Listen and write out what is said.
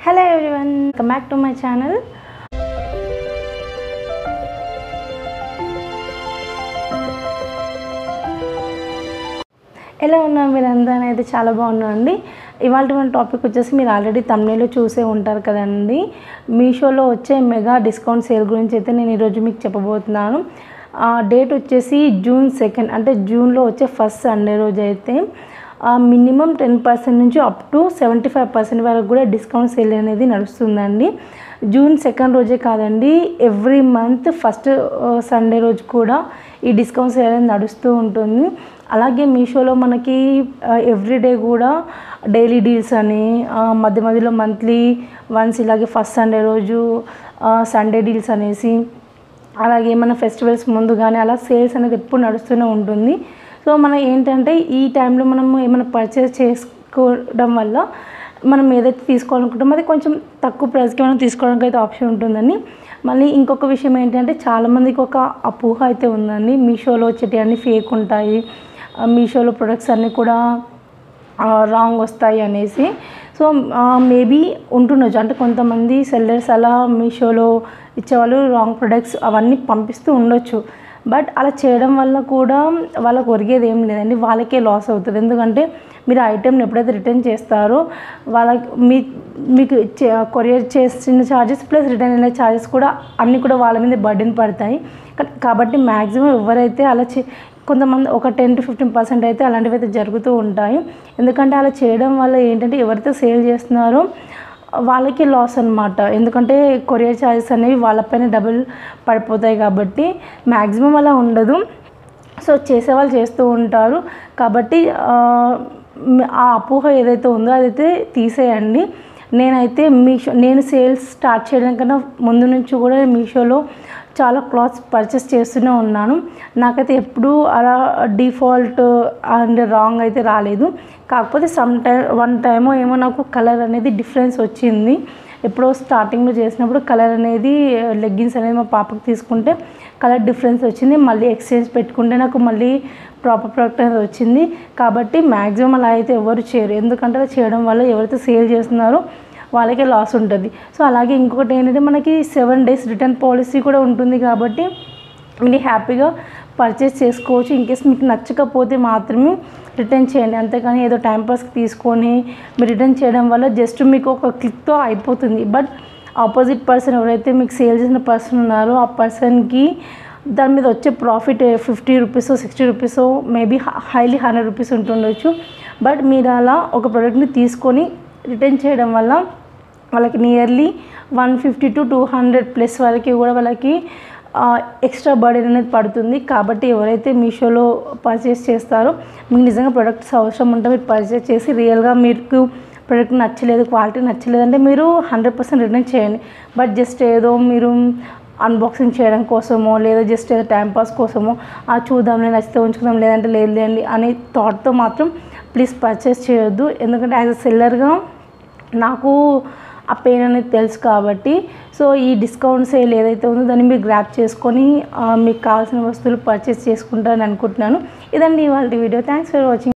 Hello everyone, welcome back to my channel. ఎలా ఉన్నారు మీరందరూ? అయితే చాలా బాగున్నారండి. ఇవాళ మన టాపిక్ వచ్చేసి మీరు ఆల్రెడీ thumbnail లో చూసే ఉంటారు కదండి. మీషోలో వచ్చే మెగా డిస్కౌంట్ సేల్ గురించి అయితే నేను ఈరోజు మీకు చెప్పబోతున్నాను. డేట్ వచ్చేసి June 2 అంటే జూన్లో వచ్చే ఫస్ట్ సండే రోజు అయితే మినిమం 10% నుంచి అప్ టు 75% వరకు కూడా డిస్కౌంట్ సేల్ అనేది నడుస్తుందండి. June 2 రోజే కాదండి, ఎవ్రీ మంత్ ఫస్ట్ సండే రోజు కూడా ఈ డిస్కౌంట్ సేల్ అనేది నడుస్తూ ఉంటుంది. అలాగే మీషోలో మనకి ఎవ్రీడే కూడా డైలీ డీల్స్ అని మధ్య మధ్యలో మంత్లీ వన్స్ ఇలాగే ఫస్ట్ సండే రోజు సండే డీల్స్ అనేసి అలాగే మన ఫెస్టివల్స్ ముందు కానీ అలా సేల్స్ అనేది ఎప్పుడు నడుస్తూనే ఉంటుంది. సో మనం ఏంటంటే ఈ టైంలో మనం ఏమైనా పర్చేస్ చేసుకోవడం వల్ల మనం ఏదైతే తీసుకోవాలనుకుంటామో అది కొంచెం తక్కువ ప్రైస్కి మనం తీసుకోవడానికి అయితే ఆప్షన్ ఉంటుందని. మళ్ళీ ఇంకొక విషయం ఏంటంటే చాలామందికి ఒక అపోహ అయితే ఉందండి, మీషోలో వచ్చేటి అన్నీ ఫేక్ ఉంటాయి, మీషోలో ప్రొడక్ట్స్ అన్నీ కూడా రాంగ్ వస్తాయి అనేసి. సో మేబీ ఉంటుండొచ్చు, అంటే కొంతమంది సెల్లర్స్ అలా మీషోలో ఇచ్చేవాళ్ళు రాంగ్ ప్రొడక్ట్స్ అవన్నీ పంపిస్తూ ఉండొచ్చు. బట్ అలా చేయడం వల్ల కూడా వాళ్ళకు ఒరిగేది ఏం లేదండి, వాళ్ళకే లాస్ అవుతుంది. ఎందుకంటే మీరు ఐటెంని ఎప్పుడైతే రిటర్న్ చేస్తారో వాళ్ళకి మీకు కొరియర్ చేసిన ఛార్జెస్ ప్లస్ రిటర్న్ అయిన ఛార్జెస్ కూడా అన్నీ కూడా వాళ్ళ మీద బర్డెన్ పడతాయి. కాబట్టి మ్యాక్సిమం ఎవరైతే అలా కొంతమంది ఒక 10 to 15% అయితే అలాంటివి అయితే జరుగుతూ ఉంటాయి. ఎందుకంటే అలా చేయడం వల్ల ఏంటంటే ఎవరైతే సేల్ చేస్తున్నారో వాళ్ళకి లాస్ అనమాట. ఎందుకంటే కొరియర్ ఛార్జెస్ అనేవి వాళ్ళపైన డబుల్ పడిపోతాయి కాబట్టి మ్యాక్సిమం అలా ఉండదు. సో చేసేవాళ్ళు చేస్తూ ఉంటారు. కాబట్టి ఆ అపోహ ఏదైతే ఉందో అదైతే తీసేయండి. నేనైతే నేను సేల్స్ స్టార్ట్ చేయడం కన్నా ముందు నుంచి కూడా మీషోలో చాలా క్లాత్స్ పర్చేస్ చేస్తూనే ఉన్నాను. నాకైతే ఎప్పుడూ అలా డిఫాల్ట్ అండ్ రాంగ్ అయితే రాలేదు. కాకపోతే వన్ టైమో ఏమో నాకు కలర్ అనేది డిఫరెన్స్ వచ్చింది. ఎప్పుడో స్టార్టింగ్లో చేసినప్పుడు కలర్ అనేది లెగ్గిన్స్ అనేది మా పాపకి తీసుకుంటే కలర్ డిఫరెన్స్ వచ్చింది. మళ్ళీ ఎక్స్చేంజ్ పెట్టుకుంటే నాకు మళ్ళీ ప్రాపర్ ప్రోడక్ట్ అనేది వచ్చింది. కాబట్టి మ్యాక్సిమం అలా అయితే ఎవరు చేయరు, ఎందుకంటే అలా చేయడం వల్ల ఎవరైతే సేల్ చేస్తున్నారో వాళ్ళకే లాస్ ఉంటుంది. సో అలాగే ఇంకొకటి ఏంటంటే మనకి 7 days రిటర్న్ పాలసీ కూడా ఉంటుంది. కాబట్టి మీరు హ్యాపీగా పర్చేస్ చేసుకోవచ్చు. ఇన్కేస్ మీకు నచ్చకపోతే మాత్రమే రిటర్న్ చేయండి, అంతేకాని ఏదో టైంపాస్కి తీసుకొని మీరు రిటర్న్ చేయడం వల్ల జస్ట్ మీకు ఒక క్లిక్తో అయిపోతుంది. బట్ ఆపోజిట్ పర్సన్ ఎవరైతే మీకు సేల్ చేసిన పర్సన్ ఉన్నారో ఆ పర్సన్కి దాని మీద వచ్చే profit 50 rupees 60 rupees maybe highly 100 rupees ఉంటుండొచ్చు. బట్ మీరు అలా ఒక ప్రోడక్ట్ని తీసుకొని రిటర్న్ చేయడం వల్ల వాళ్ళకి నియర్లీ 150 to 200 ప్లస్ వరకు కూడా వాళ్ళకి ఎక్స్ట్రా బర్డెన్ అనేది పడుతుంది. కాబట్టి ఎవరైతే మీషోలో పర్చేస్ చేస్తారో మీకు నిజంగా ప్రొడక్ట్స్ అవసరం ఉంటే మీరు పర్చేస్ చేసి రియల్గా మీకు ప్రొడక్ట్ నచ్చలేదు, క్వాలిటీ నచ్చలేదంటే మీరు 100% రిటర్న్ చేయండి. బట్ జస్ట్ ఏదో మీరు అన్బాక్సింగ్ చేయడం కోసమో లేదా జస్ట్ ఏదో టైంపాస్ కోసమో చూద్దాంలే నచ్చితే ఉంచుకుందాం లేదంటే లేదండి అనే థాట్తో మాత్రం ప్లీజ్ పర్చేస్ చేయొద్దు. ఎందుకంటే యాజ్ అ సెల్లర్గా నాకు ఆ పెయిన్ అనేది తెలుసు. కాబట్టి సో ఈ డిస్కౌంట్ సేల్ ఏదైతే ఉందో దాన్ని మీరు గ్రాప్ చేసుకొని మీకు కావాల్సిన వస్తువులు పర్చేస్ చేసుకుంటారని అనుకుంటున్నాను. ఇదండి ఇవాళ వీడియో. Thanks for watching.